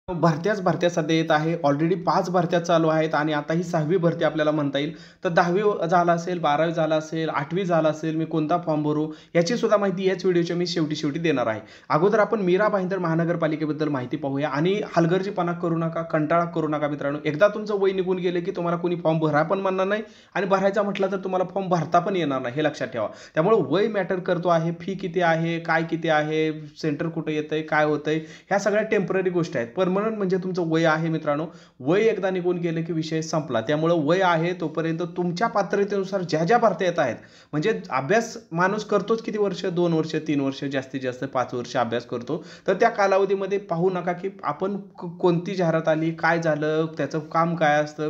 भरत्या सध्या येत आहे. ऑलरेडी 5 भरत्या चालू आहेत आणि आता ही 6वी भरती आपल्याला म्हणता येईल. तर 10वी झाला असेल, 12वी झाला असेल, 8वी झाला असेल, मी कोणता फॉर्म भरू याची सुद्धा माहिती याच व्हिडिओच्या मी शेवटी देणार आहे. अगोदर आपण मीरा भाईंदर महानगरपालिकेबद्दल माहिती पाहूया आणि हलगर्जीपणा करू नका, कंटाळा करू नका मित्रांनो. एकदा तुमचं वय निघून गेलं की तुम्हाला कोणी फॉर्म भरा पण म्हणणार नाही आणि भरायचा म्हटलं तर तुम्हाला फॉर्म भरता पण येणार नाही, हे लक्षात ठेवा. त्यामुळे वय मॅटर करतो आहे. फी किती आहे, काय किती आहे, सेंटर कुठे येतंय, काय होतंय, ह्या सगळ्या टेम्पररी गोष्टी आहेत. परमनंट म्हणजे तुमचं वय आहे मित्रांनो. वय एकदा निघून गेलं की विषय संपला. त्यामुळे वय आहे तोपर्यंत तुमच्या पात्रतेनुसार ज्या भरत्या येत आहेत, म्हणजे अभ्यास माणूस करतोच किती वर्ष, 2 वर्ष, 3 वर्ष, जास्तीत जास्त 5 वर्ष अभ्यास करतो. तर त्या कालावधीमध्ये पाहू नका की आपण कोणती जाहिरात आली, काय झालं, त्याचं काम काय असतं,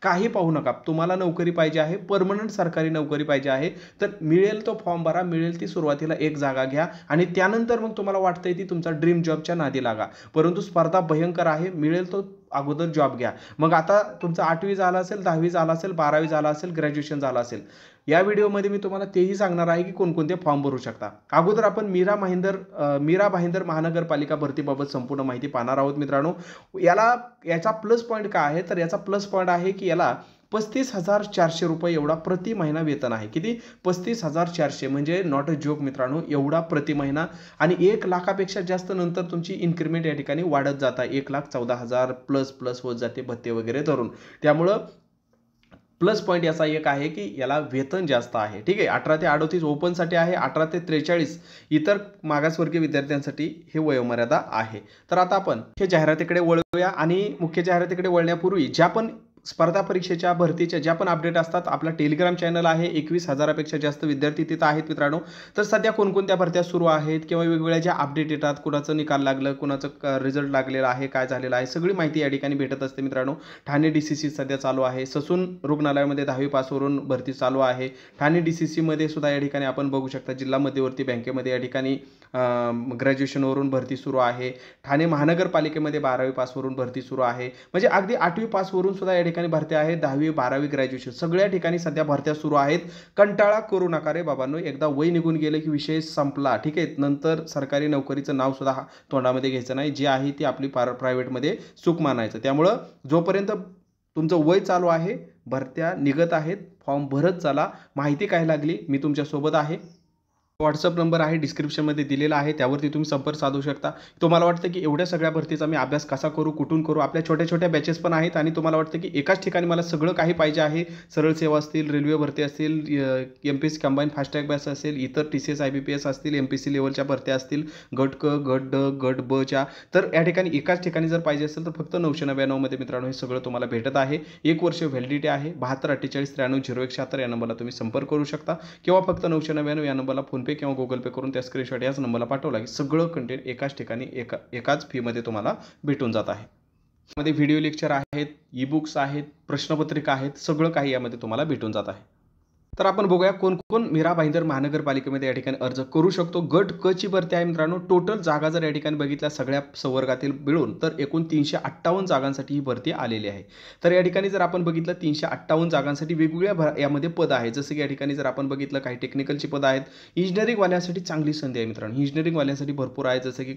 काही पाहू नका. तुम्हाला नोकरी पाहिजे आहे, परमनंट सरकारी नोकरी पाहिजे आहे, तर मिळेल तो फॉर्म भरा. मिळेल ती सुरुवातीला एक जागा घ्या आणि त्यानंतर मग तुम्हाला वाटतंय ती तुमचा ड्रीम जॉबच्या नादी लागा. परंतु स्पर्धा भयंकर आहे. मिळेल तो अगोदर जॉब घ्या. मग आता तुमचं 8वी झालं असेल, 10वी झालं असेल, 12वी झालं असेल, ग्रॅज्युएशन झालं असेल, या व्हिडिओमध्ये मी तुम्हाला तेही सांगणार आहे की कोणकोणते फॉर्म भरू शकता. अगोदर आपण मीरा भाईंदर महानगरपालिका भरतीबाबत संपूर्ण माहिती पाहणार आहोत मित्रांनो. याचा प्लस पॉईंट काय आहे, तर याचा प्लस पॉईंट आहे की याला 35,400 रुपये एवढा प्रति महिना वेतन आहे. किती? 35,400 म्हणजे नॉट अ जोक मित्रांनो, एवढा प्रति महिना. आणि 1 लाखापेक्षा जास्त नंतर तुमची इन्क्रिमेंट या ठिकाणी वाढत जात आहे. 1,14,000 प्लस होत जाते भत्ते वगैरे धरून. त्यामुळं प्लस पॉईंट याचा एक आहे की याला वेतन जास्त आहे. ठीक आहे. 18 ते 38 ओपनसाठी आहे, 18 ते 43 इतर मागासवर्गीय विद्यार्थ्यांसाठी हे वयोमर्यादा आहे. तर आता आपण मुख्य जाहिरातीकडे वळूया आणि मुख्य जाहिरातीकडे वळण्यापूर्वी ज्या पण स्पर्धा परीक्षेच्या भरतीच्या ज्या पण अपडेट असतात, आपला टेलिग्राम चॅनल आहे. 21,000पेक्षा जास्त विद्यार्थी तिथं आहेत मित्रांनो. तर सध्या कोणकोणत्या भरत्या सुरू आहेत किंवा वेगवेगळ्या ज्या अपडेट येतात, कुणाचं निकाल लागलं, कुणाचं रिझल्ट लागलेला आहे, काय झालेलं आहे, सगळी माहिती या ठिकाणी भेटत असते मित्रांनो. ठाणे DCC सध्या चालू आहे. ससून रुग्णालयामध्ये 10वी पासवरून भरती चालू आहे. ठाणे DCCमध्ये सुद्धा या ठिकाणी आपण बघू शकता. जिल्हा मध्यवर्ती बँकेमध्ये या ठिकाणी ग्रॅज्युएशनवरून भरती सुरू आहे. ठाणे महानगरपालिकेमध्ये 12वी पासवरून भरती सुरू आहे. म्हणजे अगदी 8वी पासवरून सुद्धा या ठिकाणी भरत्या आहेत. 10वी 12वी ग्रॅज्युएशन सगळ्या ठिकाणी सध्या भरत्या सुरू आहेत. कंटाळा करू नका रे बाबांनो. एकदा वय निघून गेलं की विषय संपला. ठीक आहे. नंतर सरकारी नोकरीचं नाव सुद्धा तोंडामध्ये घ्यायचं नाही. जी आहे ती आपली प्रायव्हेटमध्ये सुख मानायचं. त्यामुळं जोपर्यंत तुमचं वय चालू आहे, भरत्या निघत आहेत, फॉर्म भरत चला. माहिती काय लागली मी तुमच्यासोबत आहे. व्हॉट्सअप नंबर आहे डिस्क्रिप्शनमध्ये दिलेला आहे, त्यावरती तुम्ही संपर्क साधू शकता. तुम्हाला वाटतं की एवढ्या सगळ्या भरतीचा मी अभ्यास कसा करू, कुठून करू, आपल्या छोट्या बॅचेस पण आहेत आणि तुम्हाला वाटतं की एकाच ठिकाणी मला सगळं काही पाहिजे आहे. सरळ सेवा असतील, रेल्वे भरती असतील, MPSC combine fast track batch असेल, इतर TCS IBPS असतील, MPSC लेवलच्या भरत्या असतील, गट क, गट ड, गट ब च्या, तर या ठिकाणी एकाच ठिकाणी जर पाहिजे असेल तर फक्त 999 मध्ये मित्रांनो हे सगळं तुम्हाला भेटत आहे. 1 वर्ष व्हॅलिडिटी आहे. 72 48 93 0176 या नंबरला तुम्ही संपर्क करू शकता किंवा फक्त 999 या नंबरला फोनपे किंवा गुगल पे करून त्या स्क्रीनशॉट याच नंबरला पाठवला की सगळं कंटेंट एकाच ठिकाणी एकाच फीमध्ये तुम्हाला भेटून जात आहे. यामध्ये व्हिडिओ लेक्चर आहेत, ई-बुक्स आहेत, प्रश्नपत्रिका आहेत, सगळं काही यामध्ये तुम्हाला भेटून जात आहे. तर आपण बघूया कोण कोण मीरा भाईंदर महानगरपालिकेमध्ये या ठिकाणी अर्ज करू शकतो. गट क ची भरती आहे मित्रांनो. टोटल जागा जर या ठिकाणी बघितल्या सगळ्या संवर्गातील मिळून तर एकूण 358 जागांसाठी ही भरती आलेली आहे. तर या ठिकाणी जर आपण बघितलं 358 जागांसाठी वेगवेगळ्या यामध्ये पद आहेत. जसं की या ठिकाणी जर आपण बघितलं काही टेक्निकलची पदं आहेत. इंजिनिअरिंगवाल्यांसाठी चांगली संधी आहे मित्रांनो. इंजिनिअरिंगवाल्यांसाठी भरपूर आहे. जसं की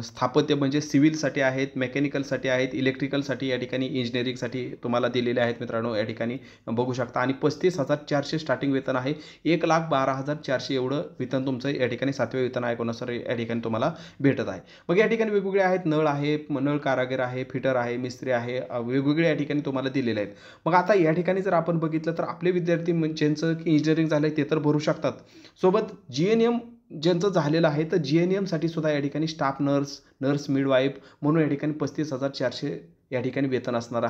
स्थापत्य म्हणजे सिव्हिलसाठी आहेत, मेकॅनिकलसाठी आहेत, इलेक्ट्रिकलसाठी या ठिकाणी इंजिनिअरिंगसाठी तुम्हाला दिलेले आहेत मित्रांनो. या ठिकाणी बघू शकता आणि 35,400 स्टार्टिंग वेतन आहे. 1,12,400 एवढं वेतन तुमचं या ठिकाणी 7व्या वेतन आयोगानुसार या ठिकाणी तुम्हाला भेटत आहे. मग या ठिकाणी वेगवेगळे आहेत. नळ आहे, नळ कारागीर आहे, फिटर आहे, मिस्त्री आहे, वेगवेगळे या ठिकाणी तुम्हाला दिलेले आहेत. मग आता या ठिकाणी जर आपण बघितलं तर आपले विद्यार्थी ज्यांचं की इंजिनिअरिंग झालं ते तर भरू शकतात. सोबत GNM ज्यांचं झालेलं आहे तर GNM साठी सुद्धा या ठिकाणी स्टाफ नर्स मिडवाईफ म्हणून या ठिकाणी 35,400 या ठिकाणी वेतन असणारा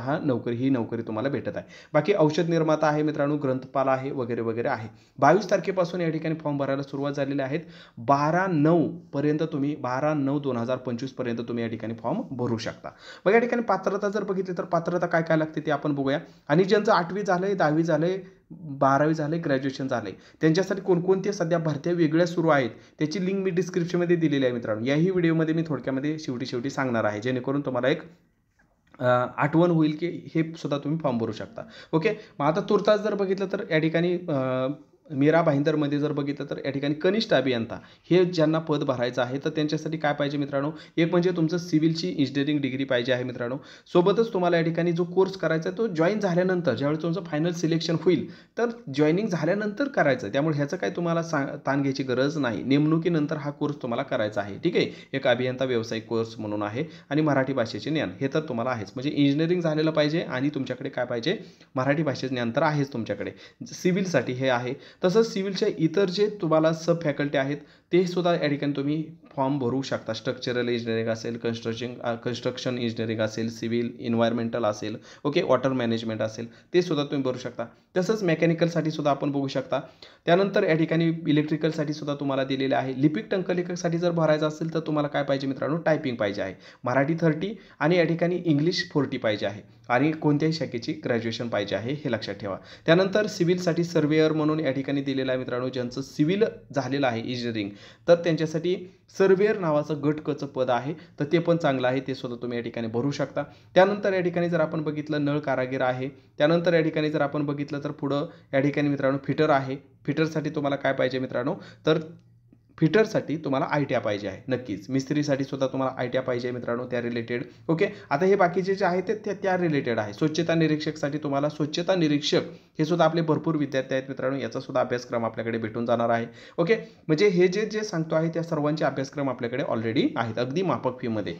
ही नोकरी तुम्हाला भेटत आहे. बाकी औषध निर्माता आहे मित्रांनो, ग्रंथपाल आहे, वगैरे आहे. 22 तारखेपासून या ठिकाणी फॉर्म भरायला सुरुवात झालेली आहेत. 12/9 पर्यंत तुम्ही 12/9/2025 पर्यंत तुम्ही या ठिकाणी फॉर्म भरू शकता. मग या ठिकाणी पात्रता जर बघितली तर पात्रता काय लागते ते आपण बघूया. आणि ज्यांचं 8वी झालंय, 10वी झालंय, 12वी झालंय, ग्रॅज्युएशन झालंय, त्यांच्यासाठी कोणकोणत्या सध्या भरत्या वेगळ्या सुरू आहेत त्याची लिंक मी डिस्क्रिप्शनमध्ये दिलेली आहे मित्रांनो. याही व्हिडिओमध्ये मी थोडक्यामध्ये शेवटी सांगणार आहे, जेणेकरून तुम्हाला एक आठवण होईल की हे सुद्धा तुम्ही फॉर्म भरू शकता. ओके. मग आता तुर्तास जर बघितलं तर या ठिकाणी मीरा भाईंदरमध्ये जर बघितलं तर या ठिकाणी कनिष्ठ अभियंता हे ज्यांना पद भरायचं आहे तर त्यांच्यासाठी काय पाहिजे मित्रांनो, एक म्हणजे तुमचं सिव्हिलची इंजिनिअरिंग डिग्री पाहिजे आहे मित्रांनो. सोबतच तुम्हाला या ठिकाणी जो कोर्स करायचा आहे तो जॉईन झाल्यानंतर ज्यावेळी तुमचं फायनल सिलेक्शन होईल तर जॉईनिंग झाल्यानंतर करायचं. त्यामुळे ह्याचं काय तुम्हाला ताण घ्यायची गरज नाही. नेमणुकीनंतर हा कोर्स तुम्हाला करायचा आहे. ठीक आहे, एक अभियंता व्यावसायिक कोर्स म्हणून आहे आणि मराठी भाषेचे ज्ञान हे तर तुम्हाला आहेच. म्हणजे इंजिनिअरिंग झालेलं पाहिजे आणि तुमच्याकडे काय पाहिजे, मराठी भाषेचे ज्ञान तर आहेच तुमच्याकडे. सिव्हिलसाठी हे आहे. तसंच सिव्हिलच्या इतर जे तुम्हाला सब फॅकल्टी आहेत ते सुद्धा या ठिकाणी तुम्ही फॉर्म भरू शकता. स्ट्रक्चरल इंजिनिअरिंग असेल, कन्स्ट्रक्शन इंजिनिअरिंग असेल, सिव्हिल इन्व्हायरमेंटल असेल, ओके, वॉटर मॅनेजमेंट असेल, ते सुद्धा तुम्ही भरू शकता. तसंच मेकॅनिकलसाठी सुद्धा आपण बघू शकता. त्यानंतर या ठिकाणी इलेक्ट्रिकलसाठी सुद्धा तुम्हाला दिलेले आहे. लिपिक टंकलेखकसाठी जर भरायचं असेल तर तुम्हाला काय पाहिजे मित्रांनो, टायपिंग पाहिजे आहे. मराठी 30 आणि या ठिकाणी इंग्लिश 40 पाहिजे आहे आणि कोणत्याही शाखेची ग्रॅज्युएशन पाहिजे आहे हे लक्षात ठेवा. त्यानंतर सिव्हिलसाठी सर्वेअर म्हणून या ठिकाणी दिलेलं आहे मित्रांनो. ज्यांचं सिव्हिल झालेलं आहे इंजिनिअरिंग तर त्यांच्यासाठी सर्वेअर नावाचं गट क चं पद आहे तर ते पण चांगलं आहे, ते सुद्धा तुम्ही या ठिकाणी भरू शकता. त्यानंतर या ठिकाणी जर आपण बघितलं नळ कारागीर आहे. त्यानंतर या ठिकाणी जर आपण बघितलं तर पुढं या ठिकाणी मित्रांनो फिटर आहे. फिटरसाठी तुम्हाला काय पाहिजे मित्रांनो, तर फिटरसाठी तुम्हाला ITI पाहिजे आहे नक्कीच. मिस्त्रीसाठी सुद्धा तुम्हाला ITI पाहिजे मित्रांनो, त्या रिलेटेड. ओके, आता हे बाकीचे जे आहे ते त्या रिलेटेड आहे. स्वच्छता निरीक्षकसाठी तुम्हाला स्वच्छता निरीक्षक हे सुद्धा आपले भरपूर विद्यार्थी आहेत मित्रांनो, याचा सुद्धा अभ्यासक्रम आपल्याकडे भेटून जाणार आहे. ओके, म्हणजे हे जे सांगतो आहे त्या सर्वांचे अभ्यासक्रम आपल्याकडे ऑलरेडी आहेत अगदी माफक फीमध्ये.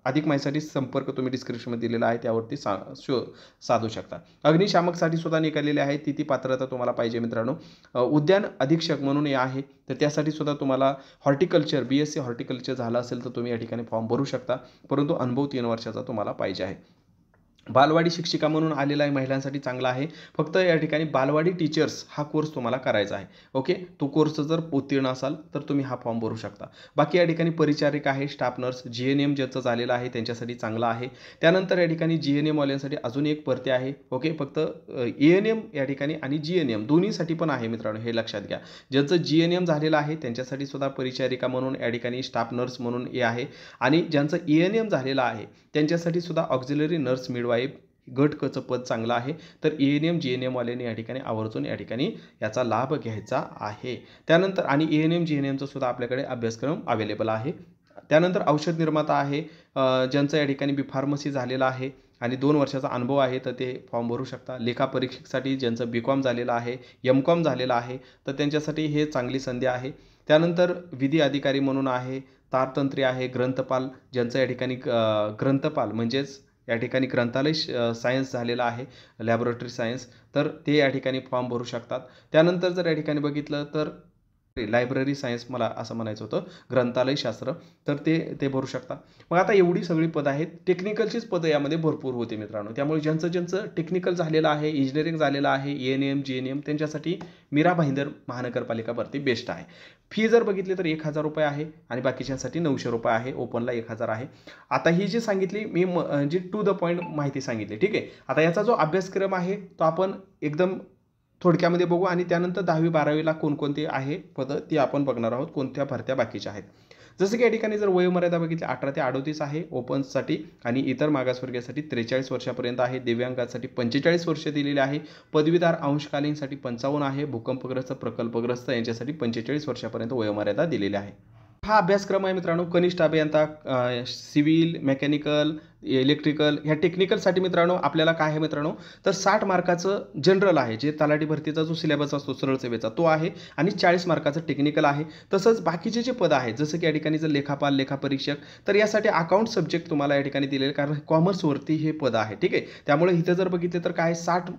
अधिक माहितीसाठी संपर्क तुम्ही डिस्क्रिप्शनमध्ये दिलेला आहे, त्यावरती साधू शकता. अग्निशामकसाठी सुद्धा निघालेले आहे, ती पात्रता तुम्हाला पाहिजे मित्रांनो. उद्यान अधीक्षक म्हणून हे आहे तर त्यासाठी सुद्धा तुम्हाला हॉर्टिकल्चर BSc हॉर्टिकल्चर झालं असेल तर तुम्ही या ठिकाणी फॉर्म भरू शकता, परंतु अनुभव 3 वर्षाचा तुम्हाला पाहिजे आहे. बालवाडी शिक्षिका म्हणून आलेला आहे, महिलांसाठी चांगला आहे. फक्त या ठिकाणी बालवाडी टीचर्स हा कोर्स तुम्हाला करायचा आहे. ओके, तो कोर्स जर उत्तीर्ण असाल तर तुम्ही हा फॉर्म भरू शकता. बाकी या ठिकाणी परिचारिका आहे, स्टाफ नर्स, GNM ज्याचं झालेलं आहे त्यांच्यासाठी चांगला आहे. त्यानंतर या ठिकाणी GNM वाल्यांसाठी अजून एक भरती आहे. ओके, फक्त ANM या ठिकाणी आणि GNM दोन्हीसाठी पण आहे मित्रांनो, हे लक्षात घ्या. ज्यांचं GNM झालेलं आहे त्यांच्यासाठी सुद्धा परिचारिका म्हणून या ठिकाणी स्टाफ नर्स म्हणून हे आहे आणि ज्यांचं ANM झालेलं आहे त्यांच्यासाठी सुद्धा ऑक्झिलरी नर्स मिडवाईफ गट क चं पद चांगलं आहे. तर ANM GNM वाल्याने या ठिकाणी आवर्जून या ठिकाणी याचा लाभ घ्यायचा आहे. त्यानंतर आणि ANM GNMचा सुद्धा आपल्याकडे अभ्यासक्रम अवेलेबल आहे. त्यानंतर औषध निर्माता आहे, ज्यांचं या ठिकाणी B.Pharmacy झालेलं आहे आणि 2 वर्षाचा अनुभव आहे तर ते फॉर्म भरू शकता. लेखा परीक्षकसाठी ज्यांचं B.Com झालेलं आहे, M.Com झालेलं आहे तर त्यांच्यासाठी हे चांगली संधी आहे. त्यानंतर विधी अधिकारी म्हणून आहे, तारतंत्री आहे, ग्रंथपाल ज्यांचं या ठिकाणी ग्रंथपाल म्हणजेच या ठिकाणी ग्रंथालय सायन्स झालेला आहे, लॅबोरेटरी सायन्स, तर ते या ठिकाणी फॉर्म भरू शकतात. त्यानंतर जर या ठिकाणी बघितलं तर लायब्ररी सायन्स मला असं म्हणायचं होतं, ग्रंथालय शास्त्र, तर ते भरू शकता. मग आता एवढी सगळी पदं आहेत. टेक्निकलचीच पदं यामध्ये भरपूर होते मित्रांनो. त्यामुळे ज्यांचं टेक्निकल झालेलं आहे, इंजिनिअरिंग झालेलं आहे, ANM GNM त्यांच्यासाठी मीरा भाईंदर महानगरपालिका भरती बेस्ट आहे. फी जर बघितली तर 1,000 रुपये आहे आणि बाकीच्यांसाठी 900 रुपये आहे. ओपनला 1,000 आहे. आता ही जी सांगितली मी जी टू द पॉईंट माहिती सांगितली, ठीक आहे. आता याचा जो अभ्यासक्रम आहे तो आपण एकदम थोडक्यामध्ये बघू आणि त्यानंतर 10वी-12वीला कोणकोणते आहे पदं ती आपण बघणार आहोत, कोणत्या भरत्या बाकीच्या आहेत. जसं की या ठिकाणी जर वयोमर्यादा बघितली 18 ते 38 आहे ओपनसाठी आणि इतर मागासवर्गीयासाठी 43 वर्षापर्यंत आहे. दिव्यांगासाठी 45 वर्ष दिलेले आहे. पदवीधर अंशकालीनसाठी 55 आहे. भूकंपग्रस्त, प्रकल्पग्रस्त यांच्यासाठी 45 वर्षापर्यंत वयोमर्यादा दिलेली आहे. हा अभ्यासक्रम आहे मित्रांनो, कनिष्ठ अभियंता, सिव्हिल, मेकॅनिकल, इलेक्ट्रिकल ह्या टेक्निकलसाठी मित्रांनो आपल्याला काय आहे मित्रांनो, तर 60 मार्काचं जनरल आहे, जे तलाठी भरतीचा जो सिलेबस असतो सरळ सेवेचा तो आहे आणि 40 मार्काचं टेक्निकल आहे. तसंच बाकीचे जे पद आहेत जसं की या ठिकाणी जर लेखापाल, लेखापरीक्षक, तर यासाठी अकाउंट सब्जेक्ट तुम्हाला या ठिकाणी दिलेले, कारण कॉमर्सवरती हे पद आहे, ठीक आहे. त्यामुळे इथं जर बघितले तर काय 60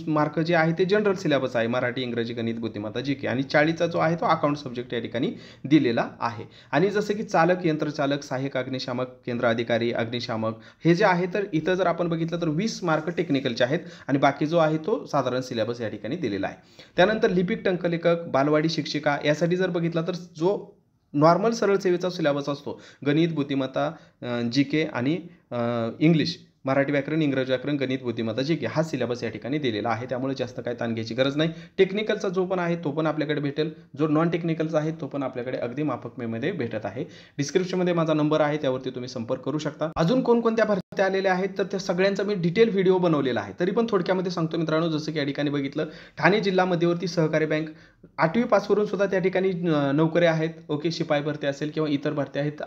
मार्क जे आहे ते जनरल सिलेबस आहे, मराठी, इंग्रजी, गणित, बुद्धिमत्ता, GK, आणि 40चा जो आहे तो अकाउंट सब्जेक्ट या ठिकाणी दिलेला आहे. आणि जसं की चालक, यंत्रचालक, सहाय्यक अग्निशामक, केंद्र अधिकारी, अग्निशामक हे जे आहे तर इथं जर आपण बघितलं तर 20 मार्क टेक्निकलचे आहेत आणि बाकी जो आहे तो साधारण सिलेबस या ठिकाणी दिलेला आहे. त्यानंतर लिपिक टंकलेखक, बालवाडी शिक्षिका यासाठी जर बघितला तर जो नॉर्मल सरळ सेवेचा सिलेबस असतो, गणित, बुद्धिमत्ता, GK आणि इंग्लिश, मराठी व्याकरण, इंग्रजी व्याकरण, गणित, बुद्धिमत्ता, GK हा सिलेबस या ठिकाणी दिलेला आहे. त्यामुळे जास्त काय ताण घ्यायची गरज नाही. टेक्निकलचा जो पण आहे तो पण आपल्याकडे भेटेल, जो नॉन टेक्निकलचा आहे तो पण आपल्याकडे अगदी माफक मध्ये भेटत आहे. डिस्क्रिप्शनमध्ये माझा नंबर आहे, त्यावरती तुम्ही संपर्क करू शकता. अजून कोणकोणत्या ते आलेले आहेत तर त्या सगळ्यांचा मी डिटेल व्हिडिओ बनवलेला आहे. तरी पण थोडक्यामध्ये सांगतो मित्रांनो, जसं की या ठिकाणी बघितलं ठाणे जिल्हा मध्यवर्ती सहकारी बँक 8वी पास वरून सुद्धा त्या ठिकाणी नोकऱ्या आहेत. ओके, शिपाई भरती असेल किंवा इतर भरती आहेत.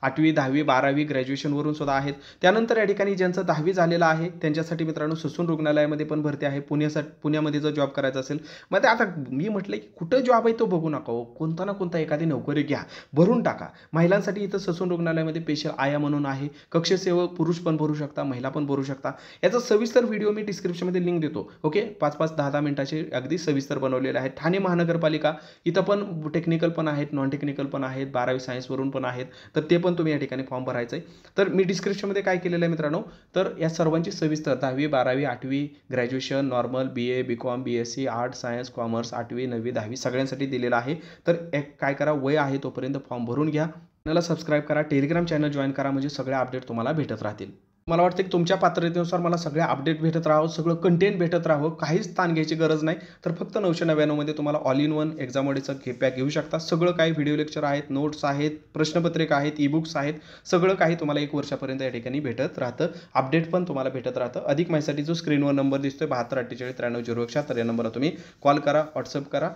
8वी 10वी 12वी ग्रॅज्युएशन वरून सुद्धा आहेत. त्यानंतर या ठिकाणी ज्यांचं 10वी झालेलं आहे त्यांच्यासाठी मित्रांनो ससून रुग्णालयामध्ये पण भरती आहे. पुण्यामध्ये जर जॉब करायचा असेल, मग आता मी म्हटलं की कुठं जॉब आहे तो बघू नका हो, कोणता ना कोणता एखादी नोकरी घ्या, भरून टाका. महिलांसाठी इथं ससून रुग्णालयामध्ये स्पेशल आया म्हणून आहे. कक्षसेवक पुरुष पण भरू शकता, महिला पण भरू शकता. याचा सविस्तर व्हिडिओ मी डिस्क्रिप्शनमध्ये लिंक देतो. ओके, 5-5 10-10 मिनिटाचे अगदी सविस्तर बनवलेले आहेत. ठाणे महानगरपालिका इथं पण टेक्निकल पण आहेत, नॉन टेक्निकल पण आहेत, 12वी सायन्सवरून पण आहेत. तर ते पण तुम्ही या ठिकाणी फॉर्म भरायचं आहे. तर मी डिस्क्रिप्शनमध्ये काय केलेलं आहे मित्रांनो, तर या सर्वांची सविस्तर 10वी 12वी 8वी graduation normal BA BCom BSc art science commerce 8वी 9वी 10वी सगळ्यांसाठी दिलेलं आहे. तर काय करा, वय आहे तोपर्यंत फॉर्म भरून घ्या. चॅनलला सबस्क्राईब करा, टेलिग्राम चॅनल जॉईन करा, म्हणजे सगळे अपडेट तुम्हाला भेटत राहतील. मला वाटतं की तुमच्या पात्रतेनुसार मला सगळे अपडेट भेटत राहावं, सगळं कंटेंट भेटत राहावं, काहीच ताण घ्यायची गरज नाही. तर फक्त 999 मध्ये तुम्हाला ऑल इन वन एक्झामोडेचं पॅक घेऊ शकता. सगळं काही व्हिडिओ लेक्चर आहेत, नोट्स आहेत, प्रश्नपत्रिका आहेत, ई-बुक्स आहेत, सगळं काही तुम्हाला 1 वर्षापर्यंत या ठिकाणी भेटत राहतं. अपडेट पण तुम्हाला भेटत राहतं. अधिक माहितीसाठी जो स्क्रीनवर नंबर दिसतोय 7248439001 तर या नंबरला तुम्ही कॉल करा, व्हॉट्सअप करा.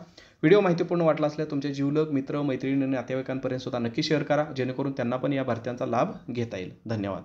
व्हिडिओ माहितीपूर्ण वाटला असल्यास तुमचे जीवलग मित्र मैत्रिणी नातेवाईकांपर्यंत सुद्धा नक्की शेअर करा, जेणेकरून त्यांना पण या भरत्यांचा लाभ घेता येईल. धन्यवाद.